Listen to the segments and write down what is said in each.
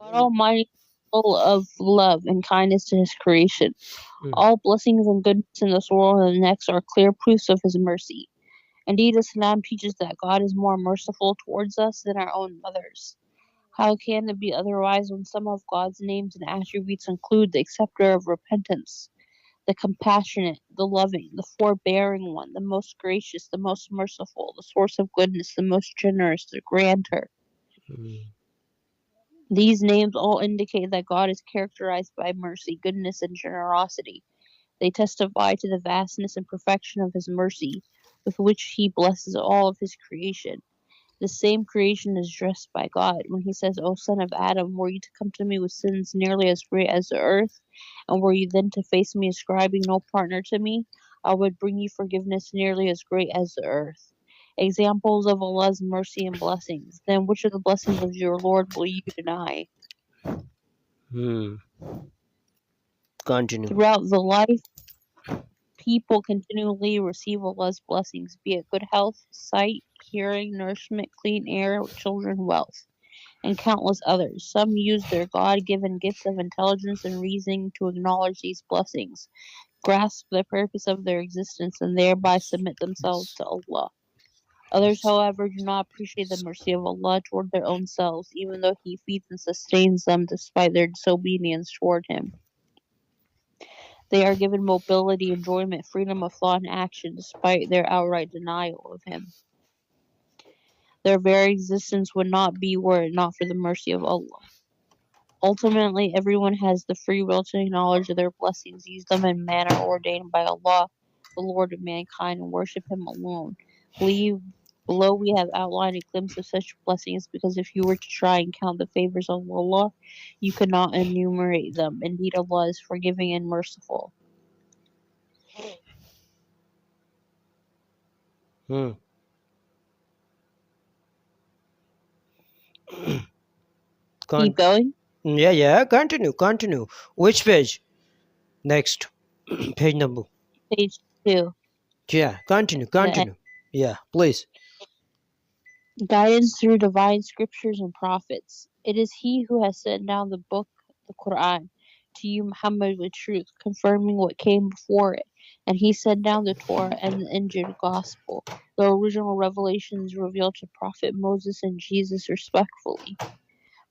God Almighty is full of love and kindness to His creation. All blessings and goodness in this world and the next are clear proofs of His mercy. Indeed, Islam teaches that God is more merciful towards us than our own mothers. How can it be otherwise when some of God's names and attributes include the acceptor of repentance, the compassionate, the loving, the forbearing one, the most gracious, the most merciful, the source of goodness, the most generous, the grantor? These names all indicate that God is characterized by mercy, goodness, and generosity. They testify to the vastness and perfection of His mercy, with which He blesses all of His creation. The same creation is dressed by God when He says, O son of Adam, were you to come to me with sins nearly as great as the earth, and were you then to face me ascribing no partner to me, I would bring you forgiveness nearly as great as the earth. Examples of Allah's mercy and blessings. Then which of the blessings of your Lord will you deny? Continue. Throughout the life, people continually receive Allah's blessings, be it good health, sight, hearing, nourishment, clean air, children, wealth, and countless others. Some use their God-given gifts of intelligence and reasoning to acknowledge these blessings, grasp the purpose of their existence, and thereby submit themselves to Allah. Others, however, do not appreciate the mercy of Allah toward their own selves, even though He feeds and sustains them despite their disobedience toward Him. They are given mobility, enjoyment, freedom of thought and action, despite their outright denial of Him. Their very existence would not be were it not for the mercy of Allah. Ultimately, everyone has the free will to acknowledge their blessings, use them in manner ordained by Allah, the Lord of mankind, and worship Him alone. Below we have outlined a glimpse of such blessings, because if you were to try and count the favors of Allah, you could not enumerate them. Indeed, Allah is forgiving and merciful. Keep going? Yeah, continue. Which page? Next. Page number. Page 2. Yeah, continue. Yeah, please. Guidance through divine scriptures and prophets. It is He who has sent down the book, the Qur'an, to you, Muhammad, with truth, confirming what came before it. And He sent down the Torah and the Injil gospel, the original revelations revealed to Prophet Moses and Jesus respectively.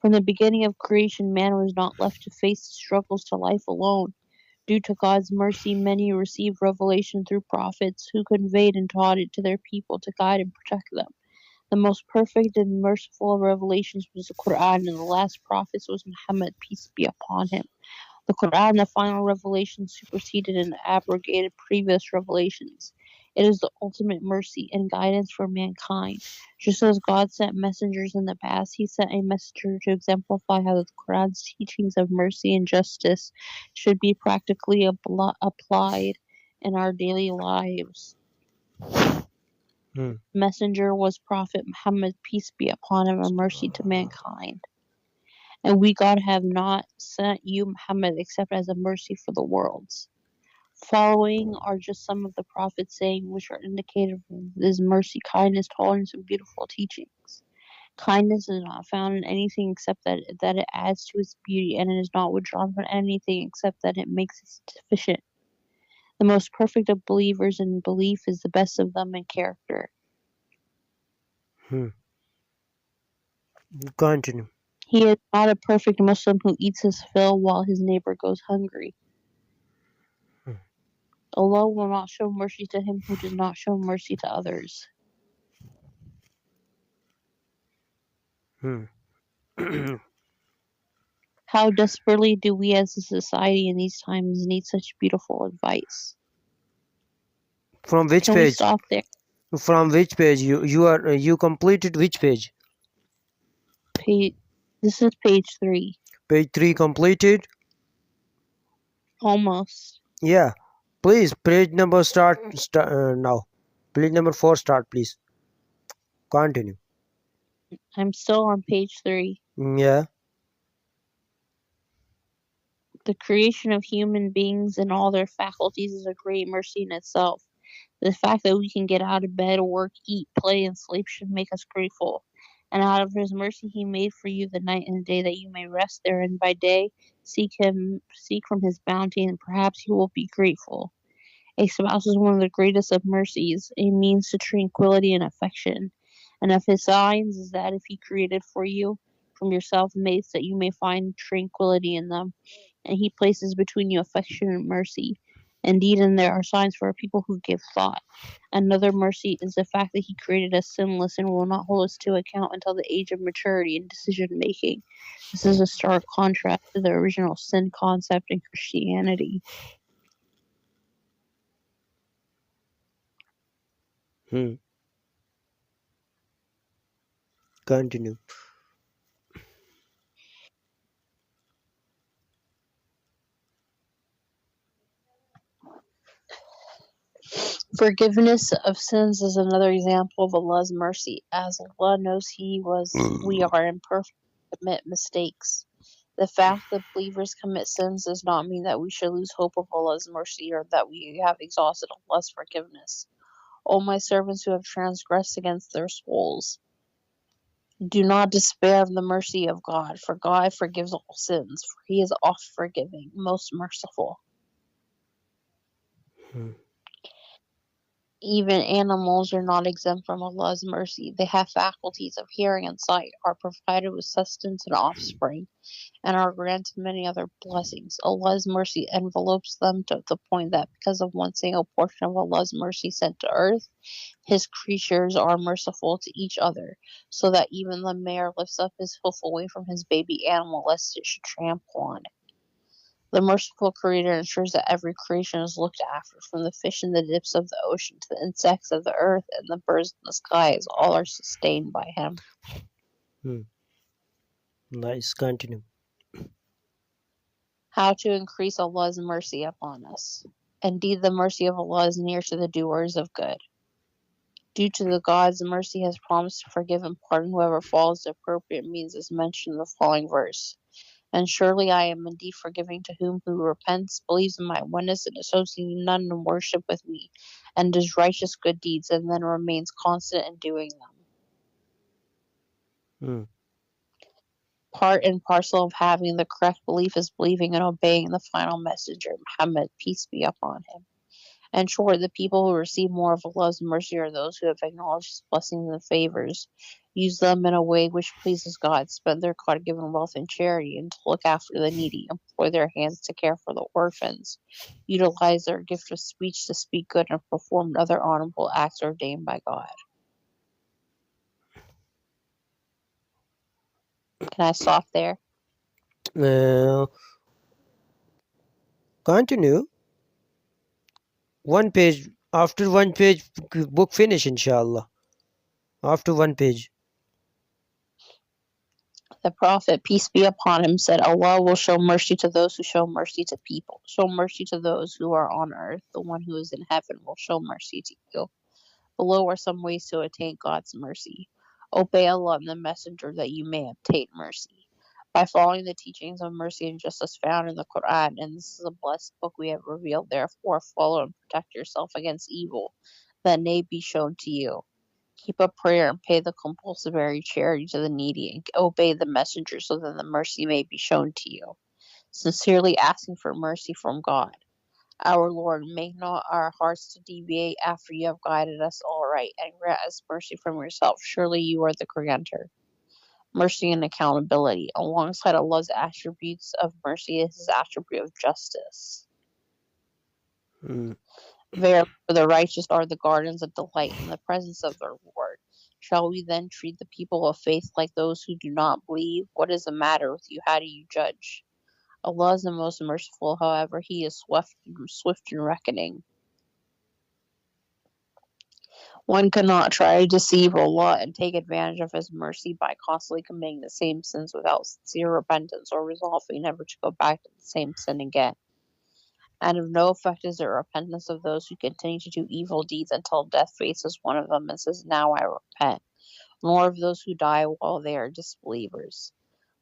From the beginning of creation, man was not left to face the struggles to life alone. Due to God's mercy, many received revelation through prophets who conveyed and taught it to their people to guide and protect them. The most perfect and merciful of revelations was the Qur'an, and the last prophet was Muhammad, peace be upon him. The Qur'an, the final revelation, superseded and abrogated previous revelations. It is the ultimate mercy and guidance for mankind. Just as God sent messengers in the past, He sent a messenger to exemplify how the Qur'an's teachings of mercy and justice should be practically applied in our daily lives. Messenger was Prophet Muhammad, peace be upon him, and mercy to mankind. And we, God, have not sent you, Muhammad, except as a mercy for the worlds. Following are just some of the Prophet's sayings, which are indicative of His mercy, kindness, tolerance, and beautiful teachings. Kindness is not found in anything except that it adds to its beauty, and it is not withdrawn from anything except that it makes it sufficient. The most perfect of believers in belief is the best of them in character. Continue. He is not a perfect Muslim who eats his fill while his neighbor goes hungry. Allah will not show mercy to him who does not show mercy to others. How desperately do we as a society in these times need such beautiful advice? From which Can page? we stop there? From which page? You completed which page? This is page 3. Page 3 completed? Almost. Yeah. Please, page number start now. Page number 4 start, please. Continue. I'm still on page 3. Yeah. The creation of human beings and all their faculties is a great mercy in itself. The fact that we can get out of bed, work, eat, play, and sleep should make us grateful. And out of his mercy he made for you the night and the day, that you may rest therein by day. Seek from his bounty, and perhaps you will be grateful. A spouse is one of the greatest of mercies, a means to tranquility and affection. And of his signs is that if he created for you from yourself mates, that you may find tranquility in them, and he places between you affection and mercy. Indeed, and there are signs for people who give thought. Another mercy is the fact that he created us sinless and will not hold us to account until the age of maturity and decision making. This is a stark contrast to the original sin concept in Christianity. Continue. Forgiveness of sins is another example of Allah's mercy. As Allah knows we are imperfect and commit mistakes. The fact that believers commit sins does not mean that we should lose hope of Allah's mercy or that we have exhausted Allah's forgiveness. O my servants who have transgressed against their souls, do not despair of the mercy of God, for God forgives all sins, for He is oft forgiving, most merciful. Even animals are not exempt from Allah's mercy. They have faculties of hearing and sight, are provided with sustenance and offspring, and are granted many other blessings. Allah's mercy envelopes them to the point that because of one single portion of Allah's mercy sent to earth, His creatures are merciful to each other, so that even the mare lifts up his hoof away from his baby animal lest it should trample on it. The merciful Creator ensures that every creation is looked after, from the fish in the depths of the ocean to the insects of the earth and the birds in the skies. All are sustained by Him. Nice. Continue. How to increase Allah's mercy upon us. Indeed, the mercy of Allah is near to the doers of good. Due to the God's mercy has promised to forgive and pardon whoever follows the appropriate means as mentioned in the following verse. And surely I am indeed forgiving to who repents, believes in my oneness, and associates none in worship with me, and does righteous good deeds, and then remains constant in doing them. Part and parcel of having the correct belief is believing and obeying the final messenger, Muhammad, peace be upon him. And sure, the people who receive more of Allah's mercy are those who have acknowledged His blessings and favors, use them in a way which pleases God, spend their God-given wealth in charity and to look after the needy, employ their hands to care for the orphans, utilize their gift of speech to speak good, and perform other honorable acts ordained by God. Can I stop there? Continue. One page. After one page, book finish, inshallah. After one page. The Prophet, peace be upon him, said, Allah will show mercy to those who show mercy to people. Show mercy to those who are on earth. The one who is in heaven will show mercy to you. Below are some ways to attain God's mercy. Obey Allah and the Messenger that you may obtain mercy. By following the teachings of mercy and justice found in the Qur'an, and this is a blessed book we have revealed, therefore follow and protect yourself against evil, that may be shown to you. Keep up prayer and pay the compulsory charity to the needy, and obey the messenger so that the mercy may be shown to you. Sincerely asking for mercy from God. Our Lord, make not our hearts to deviate after you have guided us all right, and grant us mercy from yourself. Surely you are the Creator. Mercy and accountability. Alongside Allah's attributes of mercy is His attribute of justice. Verily, for the righteous are the gardens of delight in the presence of their Lord. Shall we then treat the people of faith like those who do not believe? What is the matter with you? How do you judge? Allah is the most merciful, however, He is swift in reckoning. One cannot try to deceive Allah and take advantage of His mercy by constantly committing the same sins without sincere repentance or resolving never to go back to the same sin again. And of no effect is the repentance of those who continue to do evil deeds until death faces one of them and says, now I repent, nor of those who die while they are disbelievers.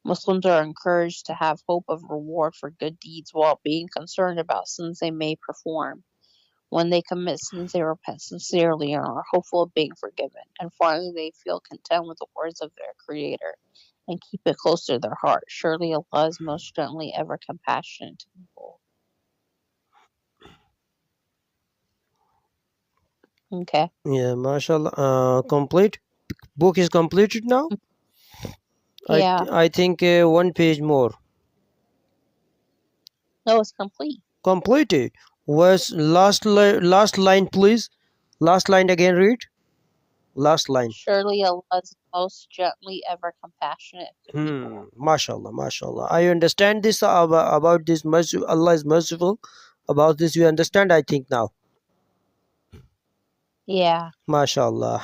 Muslims are encouraged to have hope of reward for good deeds while being concerned about sins they may perform. When they commit sins, they repent sincerely and are hopeful of being forgiven. And finally, they feel content with the words of their Creator and keep it close to their heart. Surely Allah is most gently ever compassionate to people. Okay. Yeah, mashallah. Complete. Book is completed now. Yeah. I think one page more. No, it's complete. Completed. Was last line, please. Last line again. Read. Last line. Surely Allah is most gently ever compassionate to people. Mashallah, mashallah. I understand this about this. Allah is merciful. About this, you understand, I think now. Yeah. Mashallah.